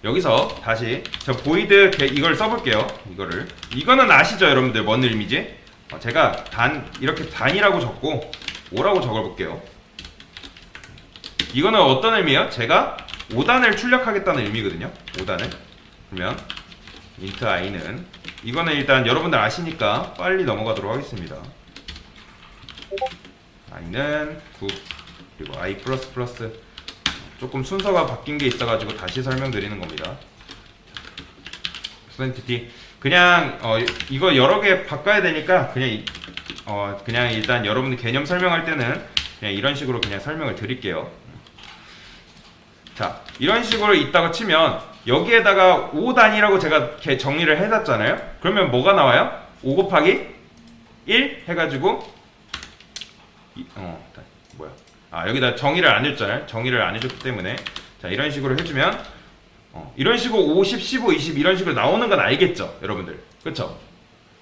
여기서 다시 저 보이드 이걸 써볼게요. 이거는 아시죠 여러분들 뭔 의미지? 제가 이렇게 단이라고 적고 5라고 적어볼게요. 이거는 어떤 의미예요? 제가 5단을 출력하겠다는 의미거든요. 5단을. 그러면 int i는 이거는 일단 여러분들 아시니까 빨리 넘어가도록 하겠습니다. i는 9 그리고 i++ 조금 순서가 바뀐 게 있어가지고 다시 설명드리는 겁니다. identity 그냥 이거 여러 개 바꿔야 되니까 그냥 일단 여러분들 개념 설명할 때는 그냥 이런 식으로 그냥 설명을 드릴게요. 자, 이런 식으로 있다가 치면 여기에다가 5단이라고 제가 정리를 해놨잖아요. 그러면 뭐가 나와요? 5 곱하기 1 해가지고 여기다 정의를 안 해줬잖아요. 정의를 안 해줬기 때문에 자 이런 식으로 해주면 이런 식으로 50, 15, 20 이런 식으로 나오는 건 알겠죠 여러분들. 그쵸?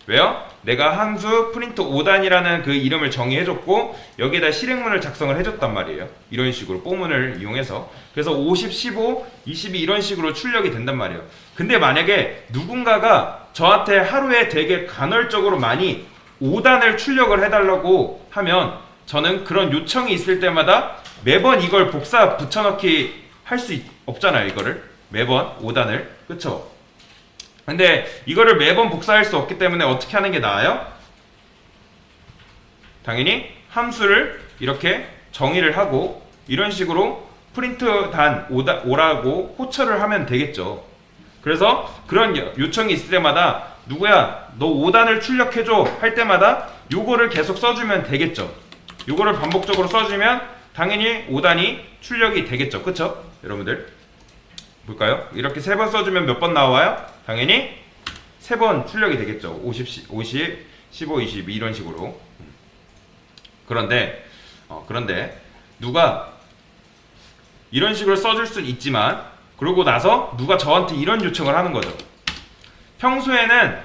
왜요? 내가 함수 프린트 5단이라는 그 이름을 정의해줬고 여기에다 실행문을 작성을 해줬단 말이에요. 이런 식으로 뽀문을 이용해서. 그래서 50, 15, 20이 이런 식으로 출력이 된단 말이에요. 근데 만약에 누군가가 저한테 하루에 되게 간헐적으로 많이 5단을 출력을 해달라고 하면 저는 그런 요청이 있을 때마다 매번 이걸 복사 붙여넣기 할 수 없잖아요. 이거를 매번 5단을. 그쵸? 근데 이거를 매번 복사할 수 없기 때문에 어떻게 하는 게 나아요? 당연히 함수를 이렇게 정의를 하고 이런 식으로 프린트 단 5라고 호출을 하면 되겠죠. 그래서 그런 요청이 있을 때마다 누구야 너 5단을 출력해줘 할 때마다 요거를 계속 써주면 되겠죠. 요거를 반복적으로 써주면 당연히 5단이 출력이 되겠죠. 그쵸? 여러분들 볼까요? 이렇게 3번 써주면 몇 번 나와요? 당연히 3번 출력이 되겠죠. 50, 15, 20 이런 식으로. 그런데 누가 이런 식으로 써줄 수는 있지만 그러고 나서 누가 저한테 이런 요청을 하는 거죠. 평소에는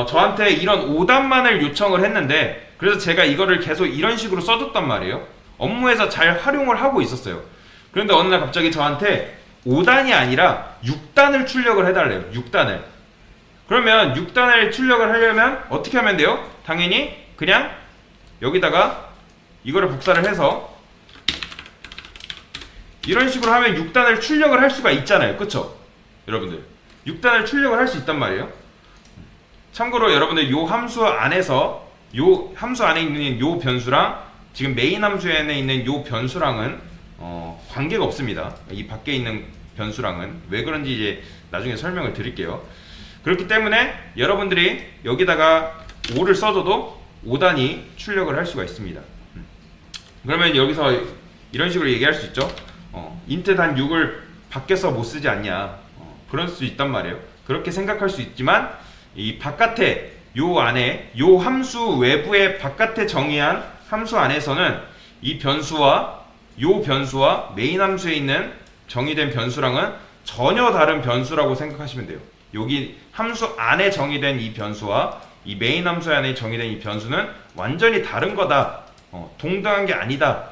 저한테 이런 5단만을 요청을 했는데 그래서 제가 이거를 계속 이런 식으로 써줬단 말이에요. 업무에서 잘 활용을 하고 있었어요. 그런데 어느 날 갑자기 저한테 5단이 아니라 6단을 출력을 해달래요. 6단을. 그러면 6단을 출력을 하려면 어떻게 하면 돼요? 당연히 그냥 여기다가 이거를 복사를 해서 이런 식으로 하면 6단을 출력을 할 수가 있잖아요. 그쵸? 여러분들 6단을 출력을 할 수 있단 말이에요. 참고로 여러분들 요 함수 안에서 요 함수 안에 있는 요 변수랑 지금 메인 함수에 있는 요 변수랑은 관계가 없습니다. 이 밖에 있는 변수랑은 왜 그런지 이제 나중에 설명을 드릴게요. 그렇기 때문에 여러분들이 여기다가 5를 써줘도 5단이 출력을 할 수가 있습니다. 그러면 여기서 이런 식으로 얘기할 수 있죠. int 단 6을 밖에서 못 쓰지 않냐. 그럴 수 있단 말이에요. 그렇게 생각할 수 있지만 이 바깥에 요 안에 요 함수 외부의 바깥에 정의한 함수 안에서는 이 변수와 요 변수와 메인 함수에 있는 정의된 변수랑은 전혀 다른 변수라고 생각하시면 돼요. 여기 함수 안에 정의된 이 변수와 이 메인 함수 안에 정의된 이 변수는 완전히 다른 거다. 동등한 게 아니다.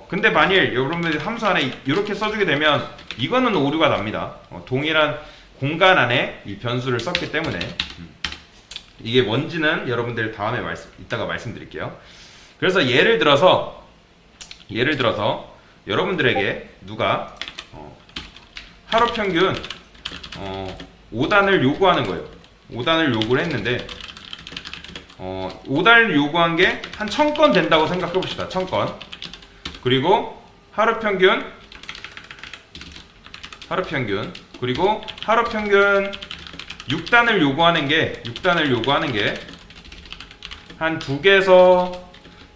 근데 만일 여러분들이 함수 안에 이렇게 써주게 되면 이거는 오류가 납니다. 동일한 공간 안에 이 변수를 썼기 때문에 이게 뭔지는 여러분들 다음에 이따가 말씀드릴게요. 그래서 예를 들어서 여러분들에게 누가 하루 평균 5단을 요구하는 거예요. 5단을 요구를 했는데 5단을 요구한 게 한 1000건 된다고 생각해 봅시다. 1000건. 그리고 하루 평균 그리고 하루 평균 6단을 요구하는 게 한 2개에서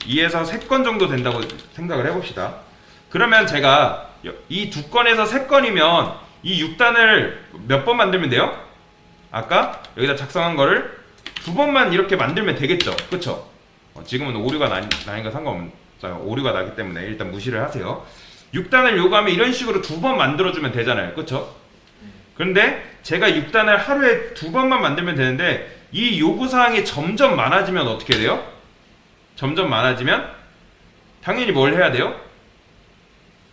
2에서 3건 정도 된다고 생각을 해봅시다. 그러면 제가 이 2건에서 3건이면 이 6단을 몇 번 만들면 돼요? 아까 여기다 작성한 거를 2번만 이렇게 만들면 되겠죠? 그쵸? 지금은 오류가 나니까 상관없어요. 오류가 나기 때문에 일단 무시를 하세요. 6단을 요구하면 이런 식으로 2번 만들어주면 되잖아요. 그쵸? 그런데 제가 6단을 하루에 2번만 만들면 되는데 이 요구사항이 점점 많아지면 어떻게 돼요? 점점 많아지면 당연히 뭘 해야 돼요?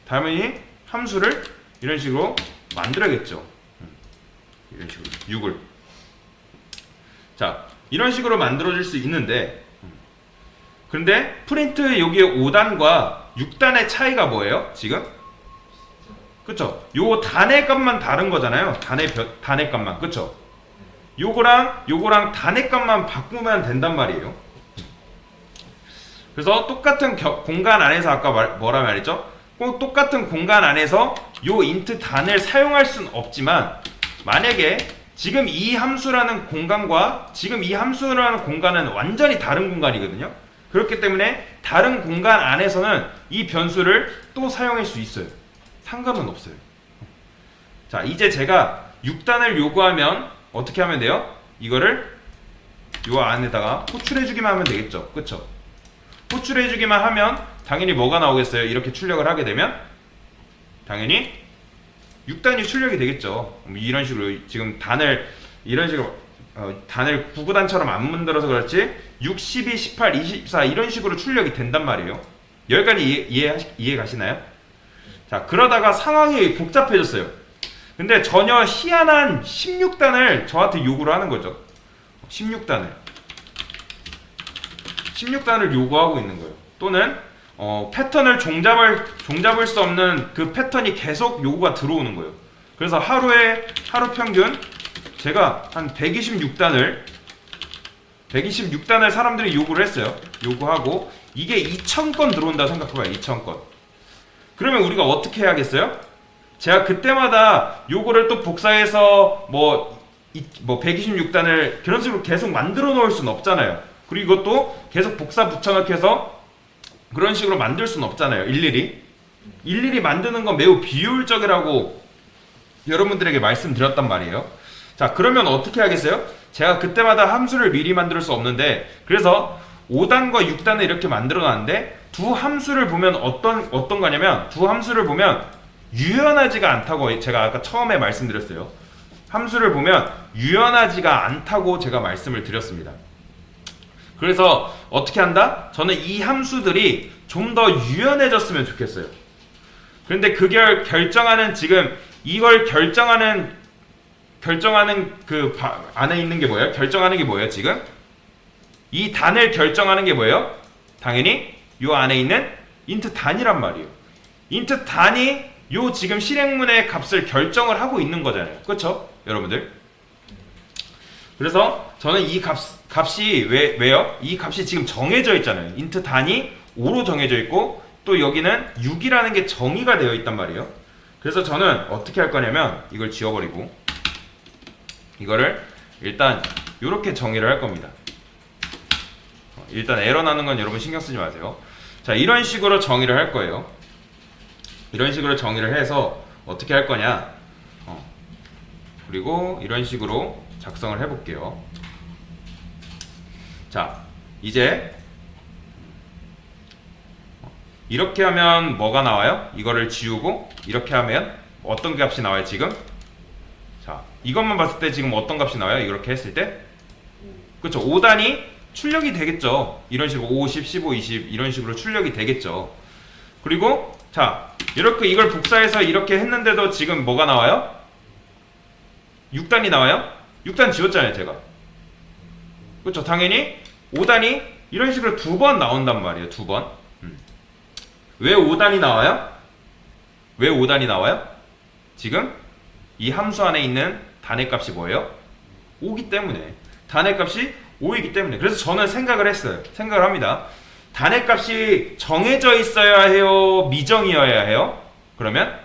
당연히 함수를 이런 식으로 만들어야겠죠. 이런 식으로 6을. 자, 이런 식으로 만들어질 수 있는데, 근데 프린트 여기에 5단과 6단의 차이가 뭐예요? 지금? 그쵸? 요 단의 값만 다른 거잖아요. 단의 값만. 그쵸? 요거랑 단의 값만 바꾸면 된단 말이에요. 그래서 똑같은 공간 안에서 아까 뭐라 말했죠? 꼭 똑같은 공간 안에서 요 int 단을 사용할 순 없지만, 만약에 지금 이 함수라는 공간과 지금 이 함수라는 공간은 완전히 다른 공간이거든요. 그렇기 때문에 다른 공간 안에서는 이 변수를 또 사용할 수 있어요. 상관은 없어요. 자, 이제 제가 6단을 요구하면 어떻게 하면 돼요? 이거를 요 안에다가 호출해주기만 하면 되겠죠. 그쵸? 호출해주기만 하면 당연히 뭐가 나오겠어요? 이렇게 출력을 하게 되면 당연히 6단이 출력이 되겠죠. 이런 식으로 지금 단을 이런 식으로 단을 9구단처럼 안 만들어서 그렇지 6, 12, 18, 24 이런 식으로 출력이 된단 말이에요. 여기까지 이해 가시나요? 자, 그러다가 상황이 복잡해졌어요. 근데 전혀 희한한 16단을 저한테 요구를 하는 거죠. 16단을 요구하고 있는 거예요. 또는 패턴을 종잡을 수 없는 그 패턴이 계속 요구가 들어오는 거예요. 그래서 하루 평균 제가 한 126단을 사람들이 요구를 했어요. 요구하고 이게 2000건 들어온다 생각해봐요. 2000건. 그러면 우리가 어떻게 해야겠어요? 제가 그때마다 요거를 또 복사해서 뭐 126단을 그런 식으로 계속 만들어 놓을 수는 없잖아요. 그리고 이것도 계속 복사 붙여넣기 해서 그런 식으로 만들 수는 없잖아요. 일일이 만드는 건 매우 비효율적이라고 여러분들에게 말씀드렸단 말이에요. 자, 그러면 어떻게 하겠어요? 제가 그때마다 함수를 미리 만들 수 없는데, 그래서 5단과 6단을 이렇게 만들어 놨는데 두 함수를 보면 어떤 거냐면, 두 함수를 보면 유연하지가 않다고 제가 아까 처음에 말씀드렸어요. 함수를 보면 유연하지가 않다고 제가 말씀을 드렸습니다. 그래서 어떻게 한다? 저는 이 함수들이 좀 더 유연해졌으면 좋겠어요. 그런데 그걸 결정하는, 지금 이걸 결정하는 그 안에 있는 게 뭐예요? 결정하는 게 뭐예요? 지금 이 단을 결정하는 게 뭐예요? 당연히 요 안에 있는 int 단이란 말이에요. int 단이 요 지금 실행문의 값을 결정을 하고 있는 거잖아요. 그렇죠? 여러분들. 그래서 저는 이 값이 왜요? 이 값이 지금 정해져 있잖아요. int 단이 5로 정해져 있고 또 여기는 6이라는 게 정의가 되어 있단 말이에요. 그래서 저는 어떻게 할 거냐면 이걸 지워버리고 이거를 일단 이렇게 정의를 할 겁니다. 일단 에러 나는 건 여러분 신경 쓰지 마세요. 자, 이런 식으로 정의를 할 거예요. 이런 식으로 정의를 해서 어떻게 할 거냐, 그리고 이런 식으로 작성을 해볼게요. 자, 이제 이렇게 하면 뭐가 나와요? 이거를 지우고 이렇게 하면 어떤 값이 나와요 지금? 자, 이것만 봤을 때 지금 어떤 값이 나와요? 이렇게 했을 때? 그렇죠. 5단이 출력이 되겠죠. 이런 식으로 5, 10, 15, 20 이런 식으로 출력이 되겠죠. 그리고 자, 이렇게 이걸 복사해서 이렇게 했는데도 지금 뭐가 나와요? 6단이 나와요? 6단 지웠잖아요 제가. 그렇죠. 당연히 5단이 이런 식으로 두 번 나온단 말이에요. 두 번. 왜 5단이 나와요? 왜 5단이 나와요? 지금 이 함수 안에 있는 단의 값이 뭐예요? 5기 때문에. 단의 값이 5이기 때문에. 그래서 저는 생각을 합니다. 단의 값이 정해져 있어야 해요? 미정이어야 해요? 그러면?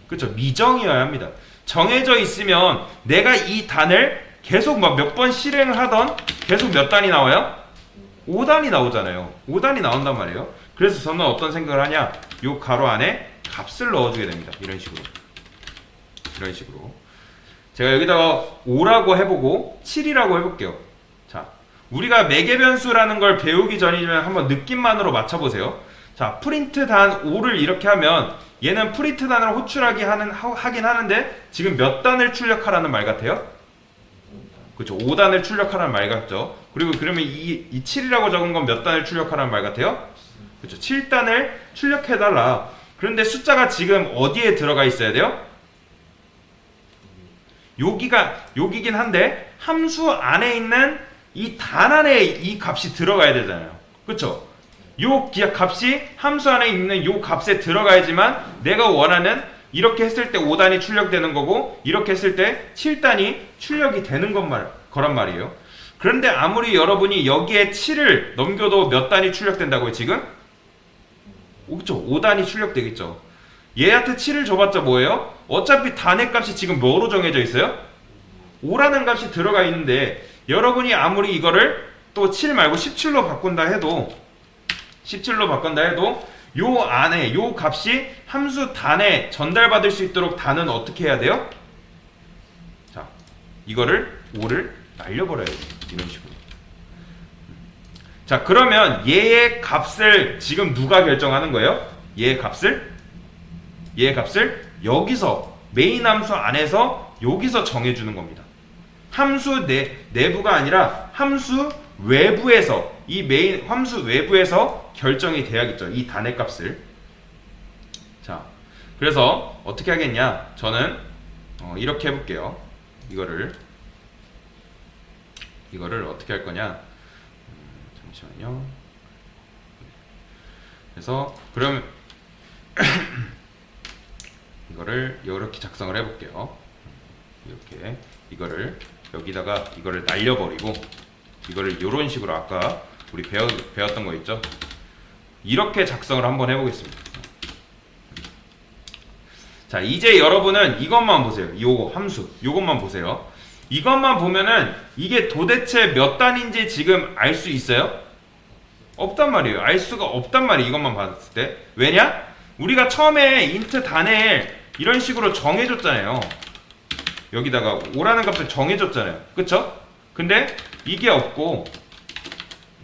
그렇죠. 미정이어야 합니다. 정해져 있으면 내가 이 단을 계속 막 몇 번 실행을 하던 계속 몇 단이 나와요? 5단이 나오잖아요. 5단이 나온단 말이에요. 그래서 저는 어떤 생각을 하냐, 요 가로 안에 값을 넣어주게 됩니다. 이런 식으로. 제가 여기다가 5라고 해보고 7이라고 해볼게요. 자, 우리가 매개변수라는 걸 배우기 전이면 한번 느낌만으로 맞춰보세요. 자, 프린트 단 5를 이렇게 하면 얘는 프린트 단을 호출하긴 하는데 지금 몇 단을 출력하라는 말 같아요? 그렇죠. 5단을 출력하라는 말 같죠. 그리고 그러면 이 7이라고 적은 건 몇 단을 출력하라는 말 같아요? 그렇죠. 7단을 출력해달라. 그런데 숫자가 지금 어디에 들어가 있어야 돼요? 여기긴 한데 함수 안에 있는 이 단 안에 이 값이 들어가야 되잖아요. 그쵸? 요 값이 함수 안에 있는 요 값에 들어가야지만 내가 원하는 이렇게 했을 때 5단이 출력되는 거고 이렇게 했을 때 7단이 출력이 되는 거란 말이에요. 그런데 아무리 여러분이 여기에 7을 넘겨도 몇 단이 출력된다고요 지금? 그쵸? 5단이 출력되겠죠. 얘한테 7을 줘봤자 뭐예요? 어차피 단의 값이 지금 뭐로 정해져 있어요? 5라는 값이 들어가 있는데 여러분이 아무리 이거를 또 7 말고 17로 바꾼다 해도 요 안에 요 값이 함수 단에 전달받을 수 있도록 단은 어떻게 해야 돼요? 자, 이거를 5를 날려버려야 돼요. 이런 식으로. 자, 그러면 얘의 값을 지금 누가 결정하는 거예요? 얘의 값을 여기서 메인 함수 안에서 여기서 정해주는 겁니다. 함수 내부가 아니라 함수 외부에서 이 메인 함수 외부에서 결정이 돼야겠죠. 이 단의 값을. 자, 그래서 어떻게 하겠냐? 저는 이렇게 해볼게요. 이거를 어떻게 할 거냐? 잠시만요. 그래서 그러면 이거를 이렇게 작성을 해볼게요. 이렇게 이거를 여기다가 이거를 날려버리고 이거를 이런 식으로 아까 우리 배웠던 거 있죠? 이렇게 작성을 한번 해보겠습니다. 자, 이제 여러분은 이것만 보세요. 요거 함수 요것만 보세요. 이것만 보면은 이게 도대체 몇 단인지 지금 알 수 있어요? 없단 말이에요. 알 수가 없단 말이에요. 이것만 봤을 때. 왜냐? 우리가 처음에 인트 단을 이런 식으로 정해줬잖아요. 여기다가 5라는 값을 정해줬잖아요. 그쵸? 근데 이게 없고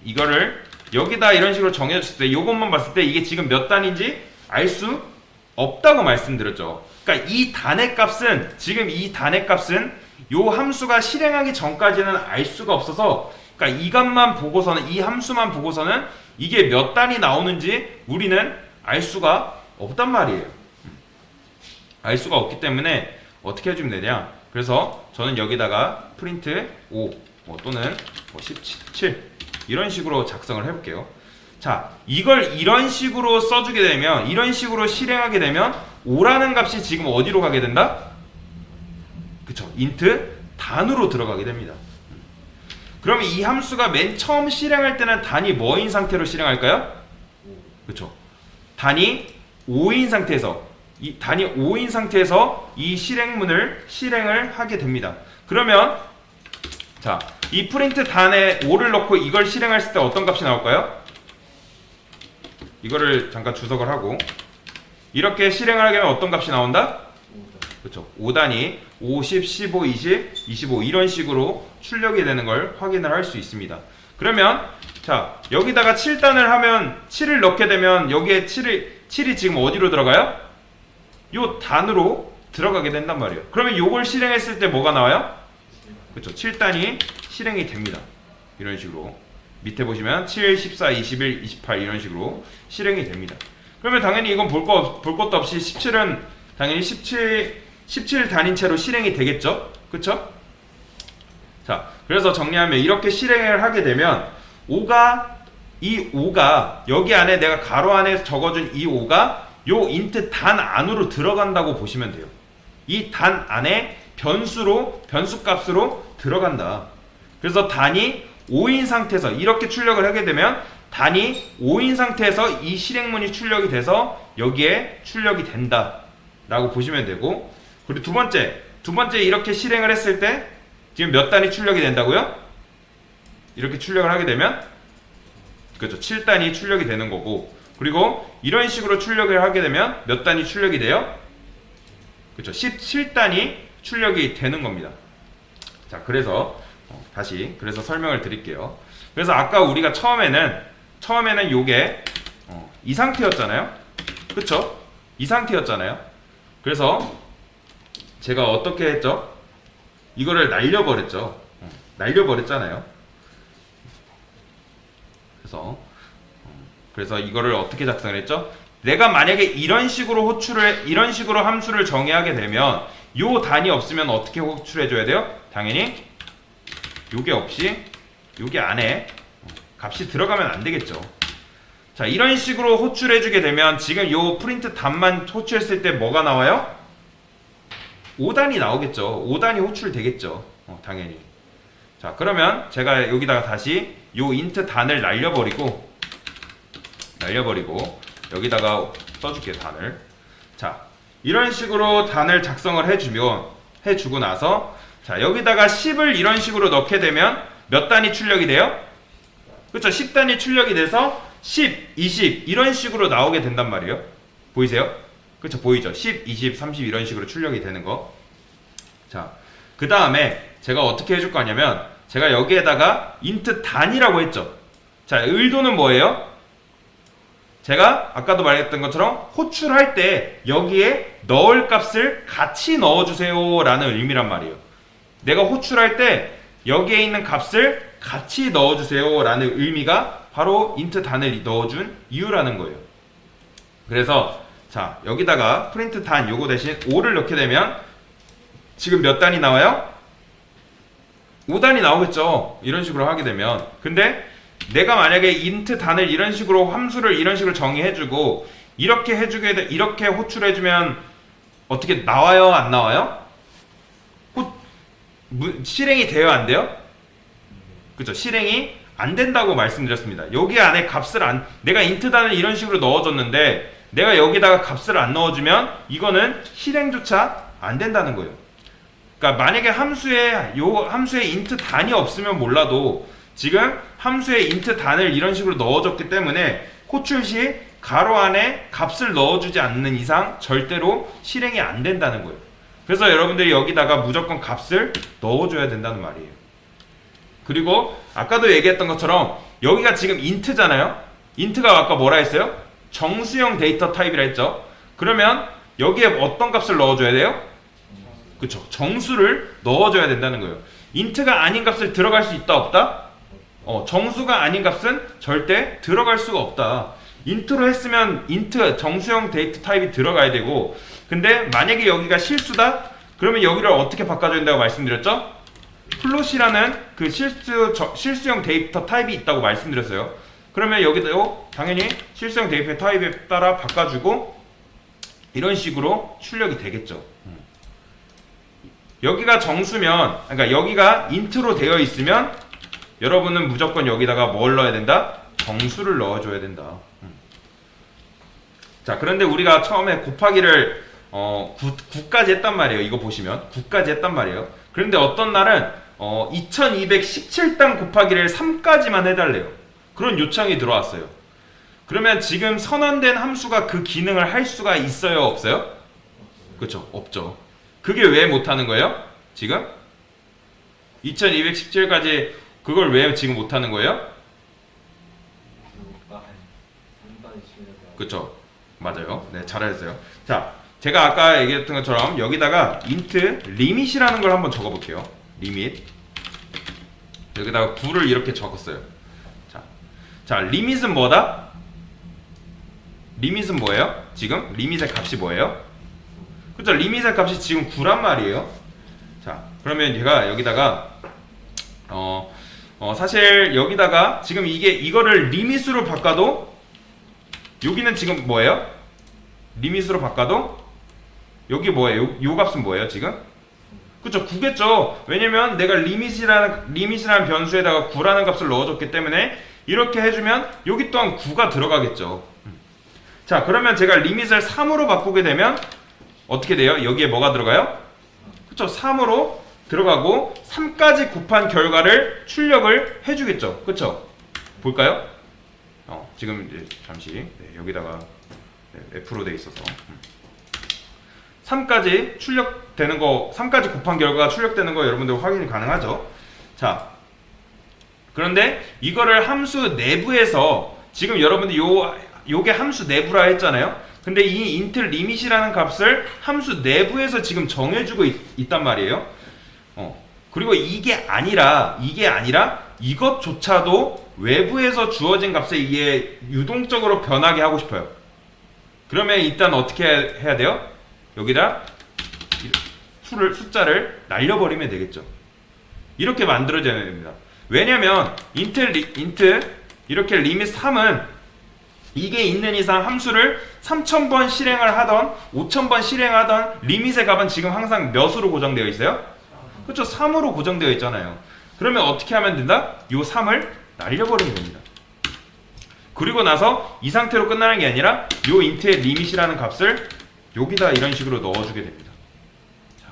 이거를 여기다 이런 식으로 정해줬을 때 이것만 봤을 때 이게 지금 몇 단인지 알 수 없다고 말씀드렸죠. 그러니까 이 단의 값은 지금 이 단의 값은 요 함수가 실행하기 전까지는 알 수가 없어서 그러니까 이 값만 보고서는 이 함수만 보고서는 이게 몇 단이 나오는지 우리는 알 수가 없단 말이에요. 알 수가 없기 때문에 어떻게 해주면 되냐? 그래서 저는 여기다가 프린트 5 또는 17 이런 식으로 작성을 해볼게요. 자, 이걸 이런 식으로 써주게 되면 이런 식으로 실행하게 되면 5라는 값이 지금 어디로 가게 된다? 그쵸? 인트 단으로 들어가게 됩니다. 그러면 이 함수가 맨 처음 실행할 때는 단이 뭐인 상태로 실행할까요? 그쵸? 단이 5인 상태에서 이 실행을 하게 됩니다. 그러면 자, 이 프린트 단에 5를 넣고 이걸 실행했을 때 어떤 값이 나올까요? 이거를 잠깐 주석을 하고 이렇게 실행을 하게 되면 어떤 값이 나온다? 그렇죠. 5단이 50, 15, 20, 25 이런 식으로 출력이 되는 걸 확인을 할 수 있습니다. 그러면 자, 여기다가 7단을 하면 7을 넣게 되면 여기에 7이 지금 어디로 들어가요? 요 단으로 들어가게 된단 말이에요. 그러면 요걸 실행했을 때 뭐가 나와요? 그렇죠. 7단이 실행이 됩니다. 이런 식으로 밑에 보시면 7, 14, 21, 28 이런 식으로 실행이 됩니다. 그러면 당연히 이건 볼 것도 없이 17은 당연히 17 단인 채로 실행이 되겠죠? 그쵸? 자, 그래서 정리하면 이렇게 실행을 하게 되면 이 5가 여기 안에 내가 가로 안에 적어준 이 5가 요 인트 단 안으로 들어간다고 보시면 돼요. 이 단 안에 변수 값으로 들어간다. 그래서 단이 5인 상태에서 이렇게 출력을 하게 되면 단이 5인 상태에서 이 실행문이 출력이 돼서 여기에 출력이 된다 라고 보시면 되고, 그리고 두 번째 이렇게 실행을 했을 때 지금 몇 단이 출력이 된다고요? 이렇게 출력을 하게 되면 그렇죠. 7단이 출력이 되는 거고, 그리고 이런 식으로 출력을 하게 되면 몇 단이 출력이 돼요? 그렇죠. 17단이 출력이 되는 겁니다. 자, 그래서 그래서 설명을 드릴게요. 그래서 아까 우리가 처음에는 요게 이 상태였잖아요. 그쵸? 이 상태였잖아요. 그래서 제가 어떻게 했죠? 이거를 날려버렸죠. 날려버렸잖아요. 그래서 이거를 어떻게 작성을 했죠? 내가 만약에 이런 식으로 함수를 정의하게 되면 요 단이 없으면 어떻게 호출해 줘야 돼요? 당연히 요게 없이 요게 안에 값이 들어가면 안 되겠죠. 자, 이런 식으로 호출해 주게 되면 지금 요 프린트 단만 호출했을 때 뭐가 나와요? 5단이 나오겠죠. 5단이 호출되겠죠. 당연히. 자, 그러면 제가 여기다가 다시 요 인트 단을 날려버리고 여기다가 써줄게요. 단을. 자, 이런 식으로 단을 작성을 해주고 나서 자, 여기다가 10을 이런 식으로 넣게 되면 몇 단이 출력이 돼요? 그쵸? 10단이 출력이 돼서 10, 20 이런 식으로 나오게 된단 말이에요. 보이세요? 그쵸? 보이죠? 10, 20, 30 이런 식으로 출력이 되는 거. 자, 그 다음에 제가 어떻게 해줄 거냐면 제가 여기에다가 int 단이라고 했죠. 자, 의도는 뭐예요? 제가 아까도 말했던 것처럼 호출할 때 여기에 넣을 값을 같이 넣어주세요 라는 의미란 말이에요. 내가 호출할 때 여기에 있는 값을 같이 넣어주세요 라는 의미가 바로 int 단을 넣어준 이유라는 거예요. 그래서 자, 여기다가 프린트 단 요거 대신 5를 넣게 되면 지금 몇 단이 나와요? 5단이 나오겠죠. 이런 식으로 하게 되면. 근데 내가 만약에 int 단을 이런 식으로 함수를 이런 식으로 정의해주고 이렇게 이렇게 호출해주면 어떻게 나와요? 안 나와요? 실행이 돼요? 안 돼요? 그죠? 실행이 안 된다고 말씀드렸습니다. 여기 안에 값을 내가 int 단을 이런 식으로 넣어줬는데 내가 여기다가 값을 안 넣어주면 이거는 실행조차 안 된다는 거예요. 그러니까 만약에 함수에 int 단이 없으면 몰라도 지금 함수에 int 단을 이런 식으로 넣어줬기 때문에 호출 시 가로 안에 값을 넣어주지 않는 이상 절대로 실행이 안 된다는 거예요. 그래서 여러분들이 여기다가 무조건 값을 넣어줘야 된다는 말이에요. 그리고 아까도 얘기했던 것처럼 여기가 지금 int잖아요. int가 아까 뭐라 했어요? 정수형 데이터 타입이라 했죠. 그러면 여기에 어떤 값을 넣어줘야 돼요? 그쵸, 정수를 넣어줘야 된다는 거예요. int가 아닌 값을 들어갈 수 있다 없다? 정수가 아닌 값은 절대 들어갈 수가 없다. int로 했으면 int 정수형 데이터 타입이 들어가야 되고, 근데 만약에 여기가 실수다? 그러면 여기를 어떻게 바꿔줘야 된다고 말씀드렸죠? 플롯이라는 그 실수형 데이터 타입이 있다고 말씀드렸어요. 그러면 여기도 당연히 실수형 데이터 타입에 따라 바꿔주고 이런 식으로 출력이 되겠죠. 여기가 정수면, 그러니까 여기가 int로 되어 있으면 여러분은 무조건 여기다가 뭘 넣어야 된다? 정수를 넣어줘야 된다. 자, 그런데 우리가 처음에 곱하기를 9까지 했단 말이에요. 이거 보시면 9까지 했단 말이에요. 그런데 어떤 날은 2217단 곱하기를 3까지만 해달래요. 그런 요청이 들어왔어요. 그러면 지금 선언된 함수가 그 기능을 할 수가 있어요? 없어요? 그렇죠, 없죠. 그게 왜 못하는 거예요? 지금? 2217까지 그걸 왜 지금 못하는 거예요? 그쵸, 맞아요. 네, 잘하셨어요. 자, 제가 아까 얘기했던 것처럼 여기다가 int limit이라는 걸 한번 적어볼게요. limit. 여기다가 9를 이렇게 적었어요. 자, limit은 뭐다? limit은 뭐예요? 지금 limit의 값이 뭐예요? 그쵸, limit의 값이 지금 9란 말이에요. 자, 그러면 제가 여기다가 사실 여기다가 지금 이거를 limit으로 바꿔도 여기는 지금 뭐예요? limit으로 바꿔도 여기 뭐예요? 요 값은 뭐예요 지금? 그쵸, 9겠죠. 왜냐면 내가 limit이라는 변수에다가 9라는 값을 넣어줬기 때문에 이렇게 해주면 여기 또한 9가 들어가겠죠. 자, 그러면 제가 limit을 3으로 바꾸게 되면 어떻게 돼요? 여기에 뭐가 들어가요? 그쵸, 3으로 들어가고 3까지 곱한 결과를 출력을 해주겠죠. 그쵸? 볼까요? 지금 이제 잠시 여기다가 F로 돼 있어서 3까지 출력되는 거, 3까지 곱한 결과가 출력되는 거 여러분들 확인이 가능하죠. 자, 그런데 이거를 함수 내부에서 지금 여러분들 요게 함수 내부라 했잖아요. 근데 이 int limit이라는 값을 함수 내부에서 지금 정해주고 있단 말이에요. 그리고 이게 아니라 이것조차도 외부에서 주어진 값에 이게 유동적으로 변하게 하고 싶어요. 그러면 일단 어떻게 해야 돼요? 여기다 숫자를 날려버리면 되겠죠. 이렇게 만들어져야 됩니다. 왜냐면 인트 이렇게 리밋 3은 이게 있는 이상 함수를 3000번 실행을 하던 5000번 실행하던 리밋의 값은 지금 항상 몇으로 고정되어 있어요? 그렇죠. 3으로 고정되어 있잖아요. 그러면 어떻게 하면 된다? 요 3을 날려버리면 됩니다. 그리고 나서 이 상태로 끝나는 게 아니라 요 인트의 리밋이라는 값을 여기다 이런 식으로 넣어주게 됩니다. 자,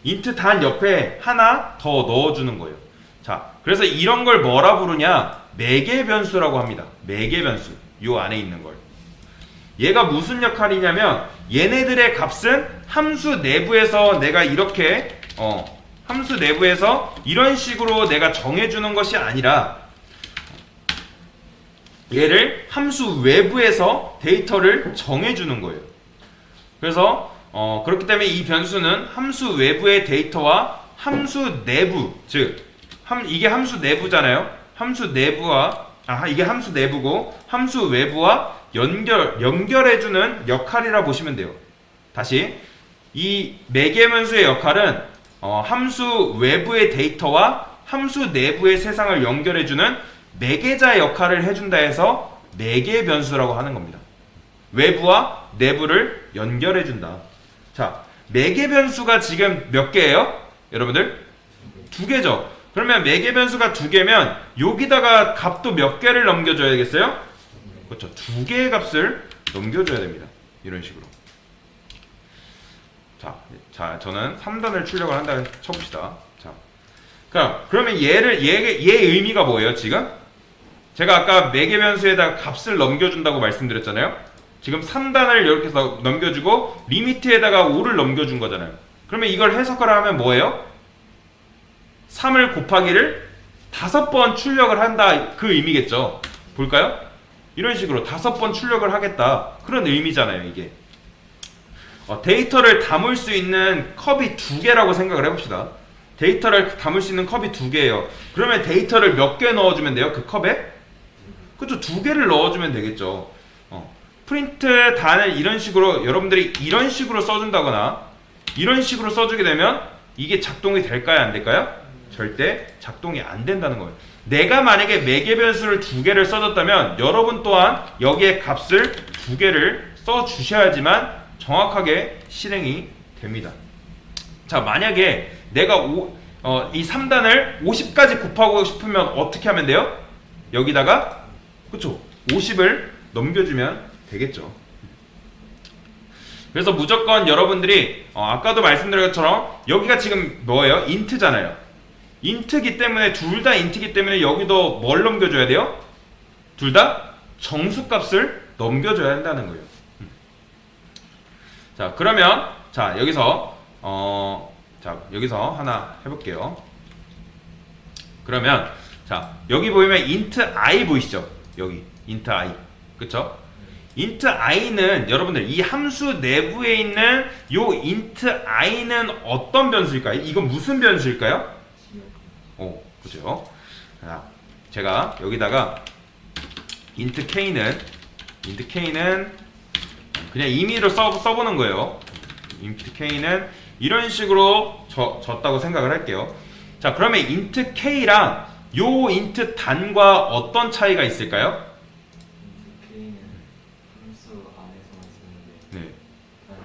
인트 단 옆에 하나 더 넣어주는 거예요. 자, 그래서 이런 걸 뭐라 부르냐? 매개 변수라고 합니다. 매개 변수. 요 안에 있는 걸. 얘가 무슨 역할이냐면 얘네들의 값은 함수 내부에서 내가 이렇게 함수 내부에서 이런 식으로 내가 정해주는 것이 아니라 얘를 함수 외부에서 데이터를 정해주는 거예요. 그래서 그렇기 때문에 이 변수는 함수 외부의 데이터와 함수 내부, 즉 이게 함수 내부잖아요. 함수 내부와 이게 함수 내부고 함수 외부와 연결해주는 역할이라 보시면 돼요. 다시 이 매개변수의 역할은 함수 외부의 데이터와 함수 내부의 세상을 연결해주는 매개자 역할을 해준다 해서 매개변수라고 하는 겁니다. 외부와 내부를 연결해준다. 자, 매개변수가 지금 몇 개예요? 여러분들? 2개죠. 그러면 매개변수가 2개면 여기다가 값도 몇 개를 넘겨줘야겠어요? 그렇죠. 2개의 값을 넘겨줘야 됩니다. 이런 식으로. 자, 저는 3단을 출력을 한다 쳐봅시다. 자, 그러면 얘의 의미가 뭐예요, 지금? 제가 아까 매개변수에다 값을 넘겨준다고 말씀드렸잖아요. 지금 3단을 이렇게 해서 넘겨주고 리미트에다가 5를 넘겨준 거잖아요. 그러면 이걸 해석을 하면 뭐예요? 3을 곱하기를 5번 출력을 한다, 그 의미겠죠. 볼까요? 이런 식으로 5번 출력을 하겠다, 그런 의미잖아요. 이게 데이터를 담을 수 있는 컵이 2개라고 생각을 해봅시다. 데이터를 담을 수 있는 컵이 2개예요. 그러면 데이터를 몇 개 넣어주면 돼요? 그 컵에? 그렇죠. 2개를 넣어주면 되겠죠. 프린트 단을 이런 식으로 여러분들이 이런 식으로 써준다거나 이런 식으로 써주게 되면 이게 작동이 될까요? 안 될까요? 절대 작동이 안 된다는 거예요. 내가 만약에 매개변수를 2개를 써줬다면 여러분 또한 여기에 값을 2개를 써주셔야지만 정확하게 실행이 됩니다. 자, 만약에 내가 이 3단을 50까지 곱하고 싶으면 어떻게 하면 돼요? 여기다가 그쵸? 50을 넘겨주면 되겠죠. 그래서 무조건 여러분들이 아까도 말씀드린 것처럼 여기가 지금 뭐예요? 인트잖아요. 인트기 때문에 둘 다 인트기 때문에 여기도 뭘 넘겨줘야 돼요? 둘 다 정수값을 넘겨줘야 한다는 거예요. 자, 그러면 여기서 하나 해볼게요. 그러면 여기 보면 int i 보이시죠? 여기 int i, 그쵸? int i는 여러분들 이 함수 내부에 있는 요 int i는 어떤 변수일까요? 이건 무슨 변수일까요? 그죠? 제가 여기다가 int k는 그냥 임의로 써보는 거예요. int k는 이런 식으로 줬다고 생각을 할게요. 자, 그러면 int k랑 요 int 단과 어떤 차이가 있을까요? int k는 함수 안에서만 쓰는데 네. 다른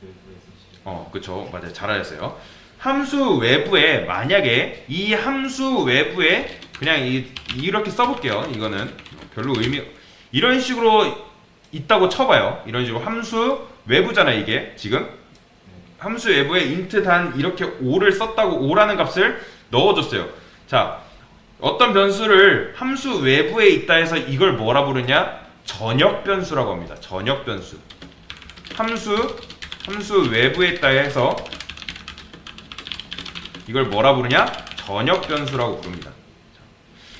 외부에서 그쵸. 맞아요. 잘하셨어요. 함수 외부에, 만약에 이 함수 외부에 그냥 이렇게 써볼게요. 이거는 별로 이런 식으로 있다고 쳐봐요. 이런 식으로 함수 외부잖아요. 이게 지금 함수 외부에 int 단 이렇게 5를 썼다고 5라는 값을 넣어줬어요. 자, 어떤 변수를 함수 외부에 있다 해서 이걸 뭐라 부르냐? 전역 변수라고 합니다. 전역 변수. 함수 외부에 있다 해서 이걸 뭐라 부르냐? 전역 변수라고 부릅니다.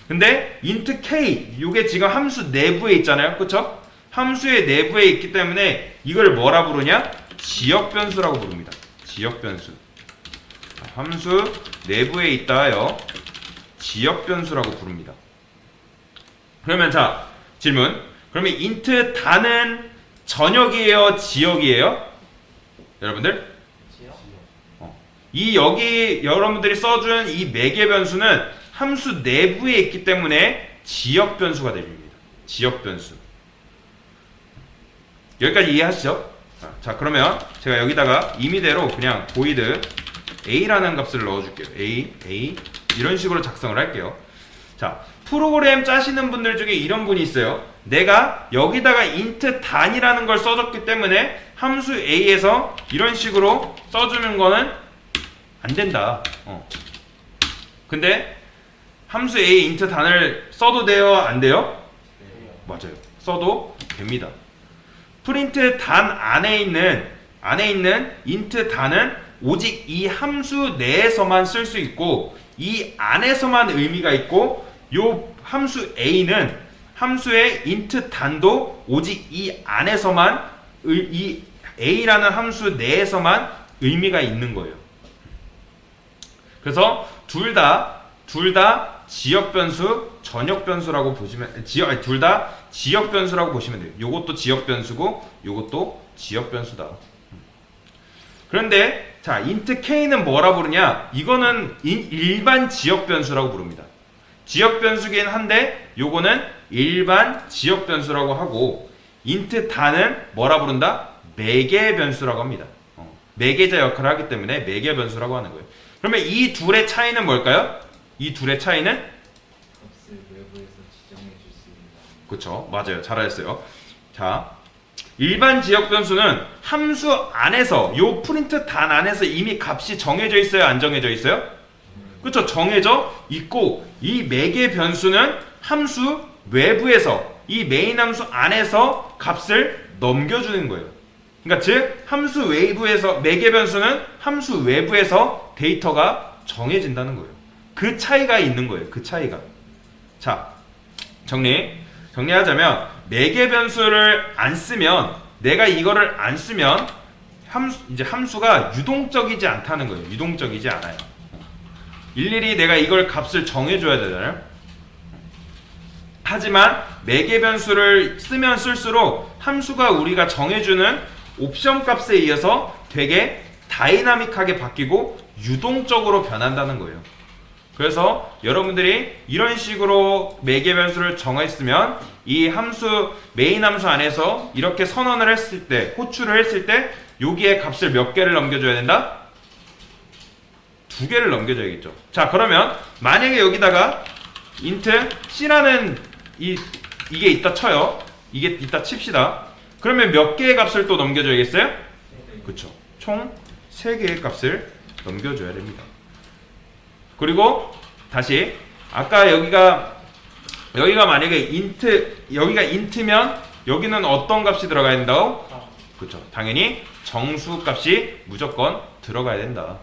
근데 int k, 이게 지금 함수 내부에 있잖아요. 그쵸? 함수의 내부에 있기 때문에 이걸 뭐라 부르냐? 지역 변수라고 부릅니다. 지역 변수. 함수 내부에 있다 하여 지역 변수라고 부릅니다. 그러면 질문. 그러면 int 단은 전역이에요, 지역이에요? 여러분들? 지역? 이 여기 여러분들이 써준 이 매개 변수는 함수 내부에 있기 때문에 지역 변수가 됩니다. 지역 변수. 여기까지 이해하시죠? 자, 그러면 제가 여기다가 임의대로 그냥 void a라는 값을 넣어줄게요. a 이런 식으로 작성을 할게요. 자, 프로그램 짜시는 분들 중에 이런 분이 있어요. 내가 여기다가 int 단이라는 걸 써줬기 때문에 함수 a에서 이런 식으로 써주는 거는 안 된다. 근데 함수 a int 단을 써도 돼요? 안 돼요? 네. 맞아요. 써도 됩니다. 프린트 단 안에 있는 int 단은 오직 이 함수 내에서만 쓸 수 있고 이 안에서만 의미가 있고 요 함수 a는 함수의 int 단도 오직 이 안에서만 이 a라는 함수 내에서만 의미가 있는 거예요. 그래서 둘 다 지역 변수, 전역 변수라고 보시면 둘 다 지역 변수라고 보시면 돼요. 요것도 지역 변수고 요것도 지역 변수다. 그런데 자, int k는 뭐라 부르냐? 이거는 일반 지역 변수라고 부릅니다. 지역 변수긴 한데 요거는 일반 지역 변수라고 하고 int 단은 뭐라 부른다? 매개 변수라고 합니다. 매개자 역할을 하기 때문에 매개 변수라고 하는 거예요. 그러면 이 둘의 차이는 뭘까요? 이 둘의 차이는? 값을 외부에서 지정해 줄 수 있는. 그쵸, 맞아요. 잘하셨어요. 자, 일반 지역 변수는 함수 안에서 요 프린트 단 안에서 이미 값이 정해져 있어요? 안 정해져 있어요? 그쵸, 정해져 있고 이 매개 변수는 함수 외부에서 이 메인 함수 안에서 값을 넘겨주는 거예요. 그러니까 즉 함수 외부에서 매개 변수는 함수 외부에서 데이터가 정해진다는 거예요. 그 차이가 있는 거예요. 그 차이가. 자, 정리하자면 매개 변수를 안 쓰면 내가 이거를 안 쓰면 함수가 유동적이지 않다는 거예요. 유동적이지 않아요. 일일이 내가 이걸 값을 정해줘야 되잖아요. 하지만 매개 변수를 쓰면 쓸수록 함수가 우리가 정해주는 옵션 값에 의해서 되게 다이나믹하게 바뀌고 유동적으로 변한다는 거예요. 그래서 여러분들이 이런 식으로 매개 변수를 정했으면 이 함수 메인 함수 안에서 이렇게 선언을 했을 때, 호출을 했을 때 여기에 값을 몇 개를 넘겨줘야 된다? 2개를 넘겨줘야겠죠. 자, 그러면 만약에 여기다가 int c라는 이게 있다 쳐요. 이게 있다 칩시다. 그러면 몇 개의 값을 또 넘겨줘야겠어요? 그쵸. 총 3개의 값을 넘겨줘야 됩니다. 그리고 다시 아까 여기가 만약에 여기가 int면 여기는 어떤 값이 들어가야 된다고? 그쵸. 당연히 정수 값이 무조건 들어가야 된다.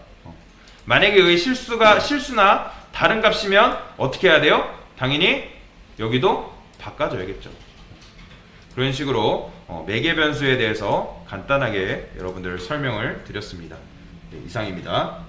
만약에 여기 실수나 다른 값이면 어떻게 해야 돼요? 당연히 여기도 바꿔줘야겠죠. 그런 식으로 매개 변수에 대해서 간단하게 여러분들 설명을 드렸습니다. 네, 이상입니다.